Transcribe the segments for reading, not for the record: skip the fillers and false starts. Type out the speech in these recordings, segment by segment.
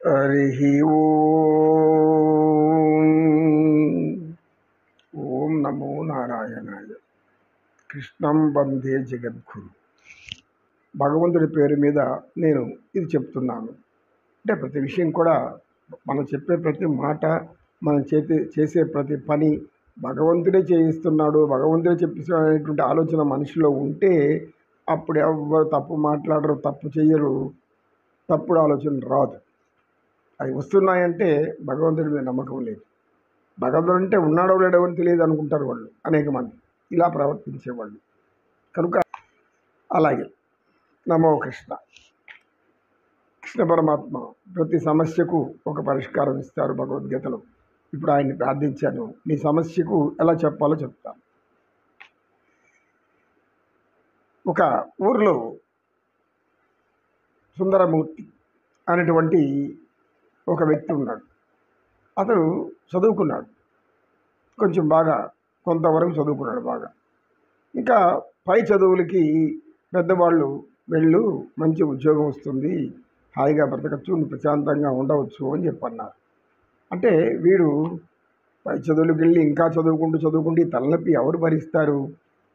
హరి ఓం. ఓం నమో నారాయణాయ. కృష్ణం వందే జగద్గురు. భగవంతుడి పేరు మీద నేను ఇది చెప్తున్నాను. అంటే ప్రతి విషయం కూడా మనం చెప్పే ప్రతి మాట, మనం చేసే ప్రతి పని భగవంతుడే చేయిస్తున్నాడు, భగవంతుడే చెప్పిస్తున్నాడు అనేటువంటి ఆలోచన మనిషిలో ఉంటే అప్పుడు ఎవరు తప్పు మాట్లాడరు, తప్పు చెయ్యరు, తప్పుడు ఆలోచన రాదు. అవి వస్తున్నాయంటే భగవంతుడి మీద నమ్మకం లేదు. భగవంతుడు అంటే ఉన్నాడో లేడో అని తెలియదు అనుకుంటారు వాళ్ళు, అనేక మంది ఇలా ప్రవర్తించేవాళ్ళు. కనుక అలాగే నమో కృష్ణ. కృష్ణ పరమాత్మ ప్రతి సమస్యకు ఒక పరిష్కారం ఇస్తారు భగవద్గీతలో. ఇప్పుడు ఆయన్ని ప్రార్థించాను, నీ సమస్యకు ఎలా చెప్పాలో చెప్తాను. ఒక ఊరిలో సుందరమూర్తి అనేటువంటి ఒక వ్యక్తి ఉన్నాడు. అతడు చదువుకున్నాడు, కొంచెం బాగా, కొంతవరకు చదువుకున్నాడు బాగా. ఇంకా పై చదువులకి పెద్దవాళ్ళు వెళ్ళు, మంచి ఉద్యోగం వస్తుంది, హాయిగా బ్రతకచ్చు, ప్రశాంతంగా ఉండవచ్చు అని చెప్పన్నారు. అంటే వీడు పై చదువులకు వెళ్ళి ఇంకా చదువుకుంటూ ఈ తలనొప్పి ఎవరు భరిస్తారు?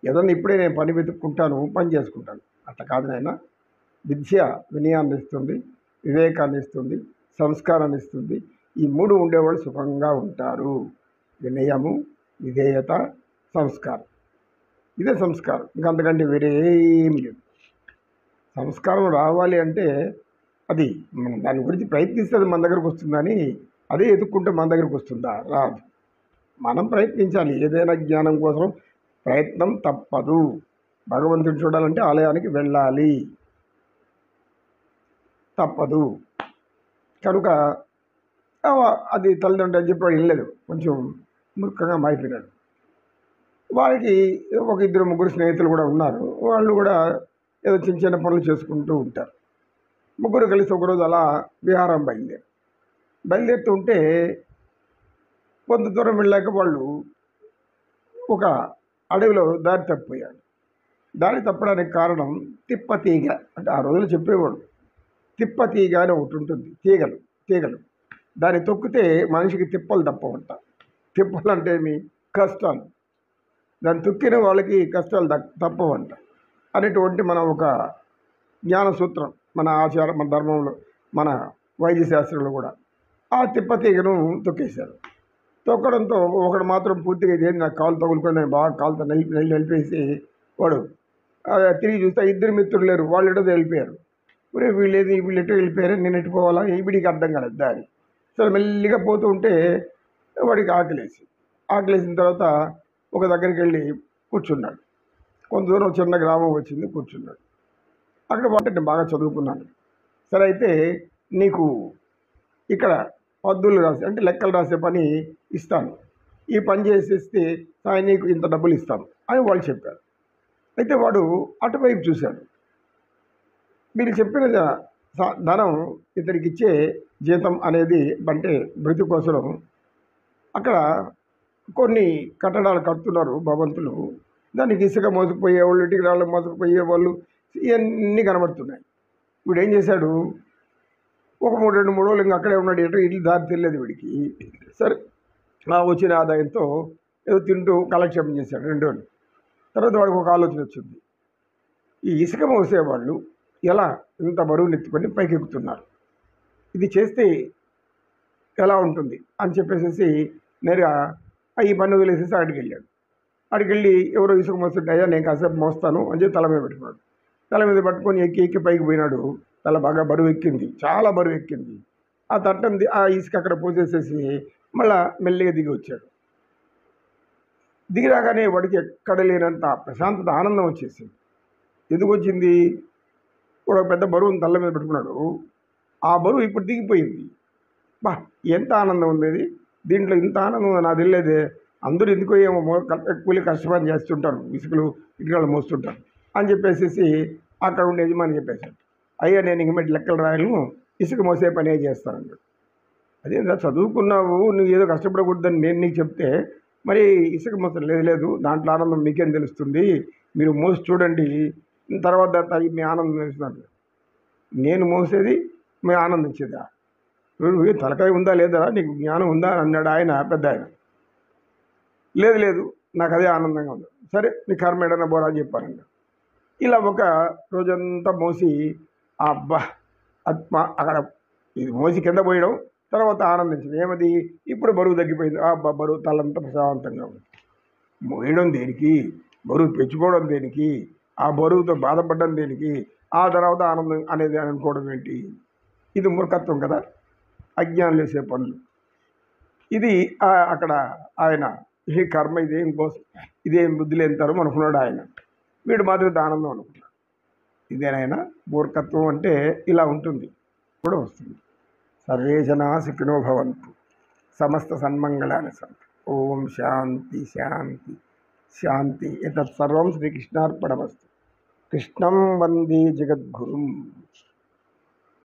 ఏదన్నా ఇప్పుడే నేను పని వెతుక్కుంటాను, పని చేసుకుంటాను. అట్లా కాదు నాయన. విద్య వినయాన్ని ఇస్తుంది, వివేకాన్ని ఇస్తుంది, సంస్కారాన్ని ఇస్తుంది. ఈ మూడు ఉండేవాళ్ళు సుఖంగా ఉంటారు. వినయము, విధేయత, సంస్కారం. ఇదే సంస్కారం, ఇంకంతకంటే వేరే ఏం లేదు. సంస్కారం రావాలి అంటే అది మనం దాని గురించి ప్రయత్నిస్తే అది మన దగ్గరకు వస్తుందని, అదే ఎదుక్కుంటే మన దగ్గరకు వస్తుందా? రాదు. మనం ప్రయత్నించాలి. ఏదైనా జ్ఞానం కోసం ప్రయత్నం తప్పదు. భగవంతుడు చూడాలంటే ఆలయానికి వెళ్ళాలి, తప్పదు. కనుక అది తల్లిదండ్రులు అని చెప్పి వాడు వెళ్ళలేదు, కొంచెం మూర్ఖంగా మారిపోయినాడు. వారికి ఒక ఇద్దరు ముగ్గురు స్నేహితులు కూడా ఉన్నారు. వాళ్ళు కూడా ఏదో చిన్న చిన్న పనులు చేసుకుంటూ ఉంటారు. ముగ్గురు కలిసి ఒకరోజు అలా విహారం బయలుదేరుతూ ఉంటే కొంత దూరం వెళ్ళాక వాళ్ళు ఒక అడవిలో దారి తప్పిపోయాడు. దారి తప్పడానికి కారణం తిప్పతీగ. అంటే ఆ రోజులు చెప్పేవాడు, తిప్పతీగ అని ఒకటి ఉంటుంది, తీగలు. దాన్ని తొక్కితే మనిషికి తిప్పలు తప్పవంట. తిప్పలు అంటే ఏమి? కష్టాలు. దాన్ని తొక్కిన వాళ్ళకి కష్టాలు తప్పవంట అనేటువంటి మన ఒక జ్ఞాన సూత్రం, మన ఆచారం, మన ధర్మంలో, మన వైద్య శాస్త్రంలో కూడా. ఆ తిప్పతీగను తొక్కేశారు. తొక్కడంతో ఒకడు మాత్రం పూర్తిగా ఇదేంటి నాకు కాలు తగులుకొని బాగా కాలుతో నలిపేసి వాడు తిరిగి చూస్తే ఇద్దరు మిత్రులు లేరు, వాళ్ళు ఎటో వెళ్ళిపోయారు. వీళ్ళు ఎటో వెళ్ళిపోయారు, నేను ఎట్టుకోవాలా? వీడికి అర్థం కాలేదు దారి. సరే మెల్లిగా పోతూ ఉంటే వాడికి ఆకలేసిన తర్వాత ఒక దగ్గరికి వెళ్ళి కూర్చున్నాడు. కొంత దూరం చిన్న గ్రామం వచ్చింది, కూర్చున్నాడు. అక్కడ నేను బాగా చదువుకున్నాను, సరే అయితే నీకు ఇక్కడ పద్దులు రాసి, అంటే లెక్కలు రాసే పని ఇస్తాను, ఈ పని చేసేస్తే నీకు ఇంత డబ్బులు ఇస్తాను అని వాళ్ళు చెప్పారు. అయితే వాడు అటువైపు చూశాడు. మీరు చెప్పిన ధనం ఇతనికి ఇచ్చే జీతం అనేది అంటే బ్రతుకు కోసం అక్కడ కొన్ని కట్టడాలు కడుతున్నారు, భవంతులు. దానికి ఇసుక మోసుకుపోయేవాళ్ళు, ఇటుక రాళ్ళు మోసుకుపోయేవాళ్ళు, ఇవన్నీ కనబడుతున్నాయి. వీడు ఏం చేశాడు, ఒక 2-3 రోజులు ఇంకా అక్కడే ఉన్నాడు. ఎటో ఇల్లు దారి తెలియదు వీడికి. సరే వచ్చిన ఆదాయంతో ఏదో తింటూ కాలక్షేపం చేశాడు 2 రోజులు. తర్వాత వాడికి ఒక ఆలోచన వచ్చింది, ఈ ఇసుక మోసేవాళ్ళు ఎలా ఇంత బరువులు ఎత్తుకొని పైకి ఎక్కుతున్నారు, ఇది చేస్తే ఎలా ఉంటుంది అని చెప్పేసి నేరుగా ఈ పని వదిలేసేసి అక్కడికి వెళ్ళి ఎవరో ఇసుక మోస్తుంటే, అయ్యా నేను కాసేపు మోస్తాను అని చెప్పి తల మీద పెట్టుకున్నాడు. తల మీద పట్టుకొని ఎక్కి పైకి పోయినాడు. తల బాగా బరువు ఎక్కింది, చాలా బరువు ఎక్కింది. ఆ తట్టంది ఆ ఇసుక అక్కడ పోసేసేసి మళ్ళా మెల్లిగా దిగి వచ్చాడు. దిగి రాగానే వాడికి ఎక్కడ లేనంత ప్రశాంతత, ఆనందం వచ్చేసింది. ఎందుకు వచ్చింది? ఒక పెద్ద బరువుని తల మీద పెట్టుకున్నాడు, ఆ బరువు ఇప్పుడు దిగిపోయింది. ఎంత ఆనందం ఉంది దీంట్లో, ఇంత ఆనందం నాకు తెలియదే. అందరూ ఎందుకో ఏమో కూలి కష్టపడి చేస్తుంటారు, ఇసుకలు ఇటుకలు మోస్తుంటారు అని చెప్పేసి అక్కడ ఉండే యజమాని చెప్పేశాడు, అయ్యా నేను ఇంక మెట్టి లెక్కలు రాయను, ఇసుక మోసే పనే చేస్తానన్నాడు. అదేందా చదువుకున్నావు, నువ్వు ఏదో కష్టపడకూడదని నేను నీకు చెప్తే మరి ఇసుక మోసం లేదు, దాంట్లో ఆనందం మీకేం తెలుస్తుంది, మీరు మోసి చూడండి, తర్వాత మీ ఆనందం తెలుస్తుంది. నేను మోసేది మీ ఆనందించేదా? నువ్వు తలకాయ ఉందా లేదా, నీకు జ్ఞానం ఉందా అని అన్నాడు ఆయన, పెద్ద ఆయన. లేదు లేదు, నాకు అదే ఆనందంగా ఉంది. సరే నీ కర్మ ఏడన్నా బోరా అని చెప్పారంట. ఇలా ఒక రోజంతా మోసి అబ్బా అక్కడ ఇది మోసి కింద పోయడం, తర్వాత ఆనందించింది. ఏమది, ఇప్పుడు బరువు తగ్గిపోయింది. అబ్బా బరువు తలంతా ప్రశాంతంగా ఉంది. మోయడం దేనికి, బరువు పెంచుకోవడం దేనికి, ఆ బరువుతో బాధపడడం దేనికి, ఆ తర్వాత ఆనందం అనేది అనుకోవడం ఏంటి? ఇది మూర్ఖత్వం కదా, అజ్ఞానం చేసే పనులు. ఇది అక్కడ ఆయన ఈ కర్మ ఇదేం కోసం, ఇదేం బుద్ధి లేనితారు అనుకున్నాడు ఆయన. వీడు మాత్రం ఆనందం అనుకున్నాడు. ఇదేనైనా మూర్ఖత్వం అంటే ఇలా ఉంటుంది, కూడా వస్తుంది. సర్వే జనా సుఖినో భవంతు, సమస్త సన్మంగళాన్ని సంతు. ఓం శాంతి శాంతి శాంతి. ఎతత్ సర్వం శ్రీకృష్ణార్పణమస్తు. కృష్ణం వందే జగద్గురుం.